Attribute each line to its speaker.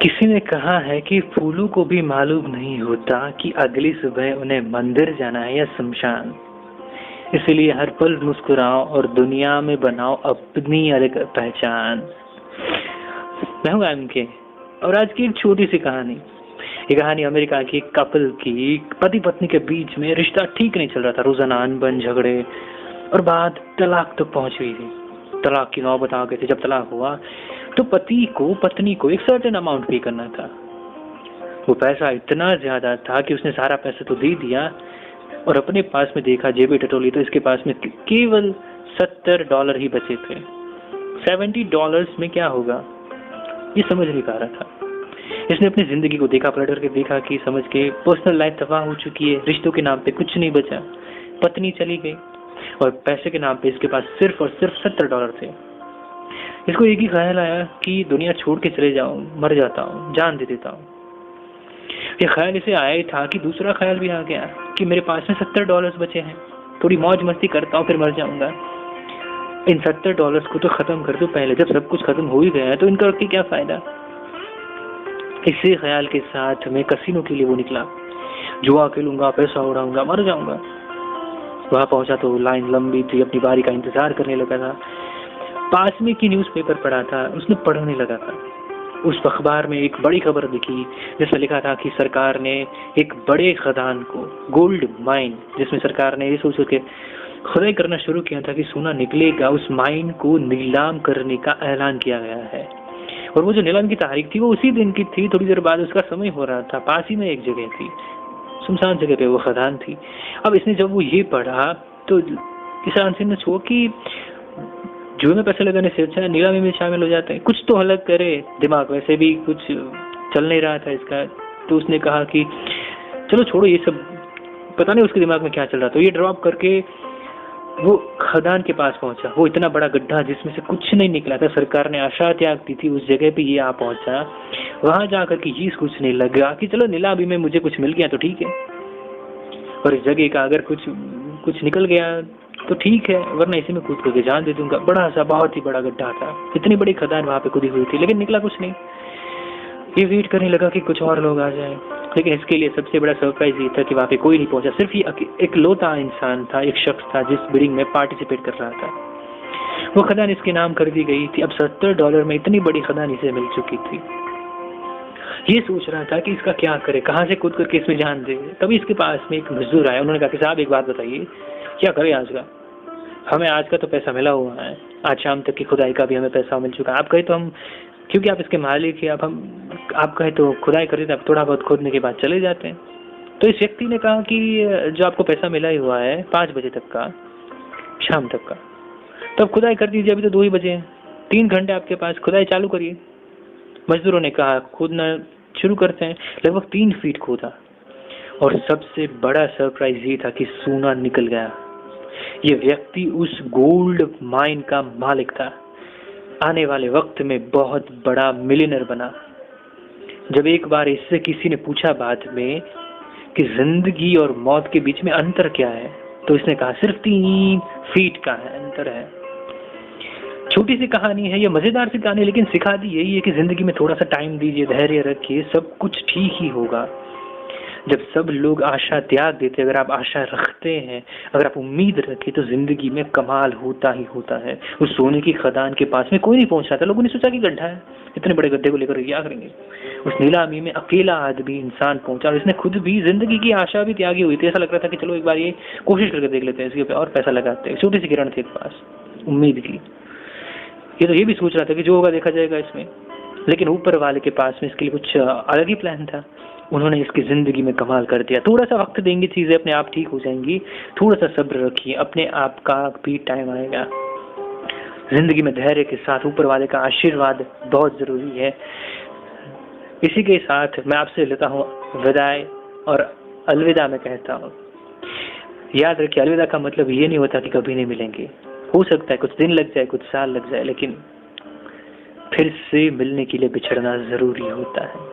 Speaker 1: किसी ने कहा है कि फूलों को भी मालूम नहीं होता कि अगली सुबह उन्हें मंदिर जाना है या शमशान। इसीलिए हर पल मुस्कुराओ और दुनिया में बनाओ अपनी अलग पहचान। मैं हूँ एमके और आज की एक छोटी सी कहानी। ये कहानी अमेरिका की एक कपल की, पति पत्नी के बीच में रिश्ता ठीक नहीं चल रहा था। रोजाना अनबन, झगड़े और बात तलाक तक पहुंच गई थी। तलाक की नौबत आ गई थी। जब तलाक हुआ तो पति को पत्नी को एक सर्टेन अमाउंट पे करना था। वो पैसा इतना ज्यादा था कि उसने सारा पैसा तो दे दिया और अपने पास में देखा, जेबें टटोली तो इसके पास में केवल $70 ही बचे थे। $70 में क्या होगा ये समझ नहीं पा रहा था। इसने अपनी जिंदगी को देखा, पलट करके देखा कि समझ के पर्सनल लाइफ तबाह हो चुकी है। रिश्तों के नाम पे कुछ नहीं बचा। पत्नी चली गई और पैसे के नाम पे इसके पास सिर्फ और सिर्फ $70 थे। इसको एक ही ख्याल आया कि दुनिया छोड़ के चले जाऊं, मर जाता हूँ, जान दे देता हूँ। ये ख्याल इसे आया ही था कि दूसरा ख्याल भी आ गया कि मेरे पास में $70 बचे हैं, थोड़ी मौज मस्ती करता हूँ, फिर मर जाऊंगा। इन $70 को तो खत्म कर दो पहले। जब सब कुछ खत्म हो ही गया है तो इनका करके क्या फायदा। इसी ख्याल के साथ मैं कसिनो के लिए वो निकला। जुआ खेलूंगा, पैसा उड़ाऊंगा, मर जाऊंगा। वहां पहुंचा तो लाइन लंबी थी। अपनी बारी का इंतजार करने लगा था। पास में की न्यूज़पेपर पढ़ा था, उसने पढ़ने लगा था। उस अखबार में एक बड़ी खबर दिखी जिसमें लिखा था कि सरकार ने एक बड़े खदान को, गोल्ड माइन, जिसमें सरकार ने ये सोच के खुदाई करना शुरू किया था कि सोना निकलेगा, उस माइन को नीलाम करने का ऐलान किया गया है। और वो जो नीलाम की तारीख थी वो उसी दिन की थी। थोड़ी देर बाद उसका समय हो रहा था। पास ही में एक जगह थी, सुनसान जगह पे वो खदान थी। अब इसने जब वो ये पढ़ा तो इस आंसर ने छोड़ा कि जुए में पैसे लगाने से अच्छा नीलामी में शामिल हो जाते हैं, कुछ तो अलग करे। दिमाग वैसे भी कुछ चल नहीं रहा था इसका। तो उसने कहा कि चलो छोड़ो ये सब, पता नहीं उसके दिमाग में क्या चल रहा था। ये ड्रॉप करके वो खदान के पास पहुंचा। वो इतना बड़ा गड्ढा जिसमें से कुछ नहीं निकला था। सरकार ने आशा त्याग दी थी। उस जगह पे ये आ पहुंचा। वहां जाकर के ये कुछ नहीं लगा कि चलो नीलामी में मुझे कुछ मिल गया तो ठीक है, और इस जगह का अगर कुछ निकल गया तो ठीक है, वरना इसी में कूद करके जान दे दूंगा। बड़ा सा, बहुत ही बड़ा गड्ढा था। इतनी बड़ी खदान वहां पे खुदी हुई थी, लेकिन निकला कुछ नहीं। ये वेट करने लगा कि कुछ और लोग आ जाएं, लेकिन इसके लिए सबसे बड़ा सरप्राइज ये था कि वहां पे कोई नहीं पहुंचा। सिर्फ ये एक लौता इंसान था, एक शख्स था जिस बिडिंग में पार्टिसिपेट कर रहा था। वो खदान इसके नाम कर दी गई थी। अब $70 में इतनी बड़ी खदान इसे मिल चुकी थी। ये सोच रहा था कि इसका क्या करे, कहाँ से कूद करके इसमें जान दे। तभी इसके पास में एक मजदूर आया। उन्होंने कहा कि साहब एक बात बताइए, क्या करें आज का? हमें आज का तो पैसा मिला हुआ है, आज शाम तक की खुदाई का भी हमें पैसा मिल चुका है। आप कहे तो हम, क्योंकि आप इसके मालिक हैं, आप कहे तो खुदाई कर देते, आप थोड़ा बहुत खोदने के बाद चले जाते हैं। तो इस व्यक्ति ने कहा कि जो आपको पैसा मिला ही हुआ है 5 बजे तक का, शाम तक का, तब खुदाई कर दीजिए। अभी तो 2 ही बजे हैं, 3 घंटे आपके पास, खुदाई चालू करिए। मजदूरों ने कहा खोदना शुरू करते हैं। लगभग 3 फीट खोदा और सबसे बड़ा सरप्राइज ये था कि सोना निकल गया। ये व्यक्ति उस गोल्ड माइन का मालिक था। आने वाले वक्त में बहुत बड़ा मिलियनर बना। जब एक बार इससे किसी ने पूछा बाद में कि जिंदगी और मौत के बीच में अंतर क्या है, तो इसने कहा सिर्फ 3 फीट का है अंतर है। छोटी सी कहानी है, ये मजेदार सी कहानी, लेकिन सिखा दी यही है कि जिंदगी में थोड़ा सा टाइम दीजिए, धैर्य रखिए, सब कुछ ठीक ही होगा। जब सब लोग आशा त्याग देते, अगर आप आशा रखते हैं, अगर आप उम्मीद रखें, तो जिंदगी में कमाल होता ही होता है। उस सोने की खदान के पास में कोई नहीं पहुंच रहा था। लोगों ने सोचा कि गड्ढा है, इतने बड़े गड्ढे को लेकर क्या करेंगे। उस नीलामी में अकेला आदमी इंसान पहुंचा और इसने खुद भी जिंदगी की आशा भी त्यागी हुई थी। ऐसा लग रहा था कि चलो एक बार ये कोशिश करके देख लेते हैं, इसके ऊपर और पैसा लगाते हैं। छोटी सी किरण थी पास उम्मीद की। ये तो ये भी सोच रहा था कि जो होगा देखा जाएगा इसमें, लेकिन ऊपर वाले के पास में इसके लिए कुछ अलग ही प्लान था। उन्होंने इसकी जिंदगी में कमाल कर दिया। थोड़ा सा वक्त देंगे, चीजें अपने आप ठीक हो जाएंगी। थोड़ा सा सब्र रखिए, अपने आप का भी टाइम आएगा। जिंदगी में धैर्य के साथ ऊपर वाले का आशीर्वाद बहुत जरूरी है। इसी के साथ मैं आपसे लेता हूँ विदाई और अलविदा में कहता हूँ। याद रखिए, अलविदा का मतलब ये नहीं होता कि कभी नहीं मिलेंगे। हो सकता है कुछ दिन लग जाए, कुछ साल लग जाए, लेकिन फिर से मिलने के लिए बिछड़ना जरूरी होता है।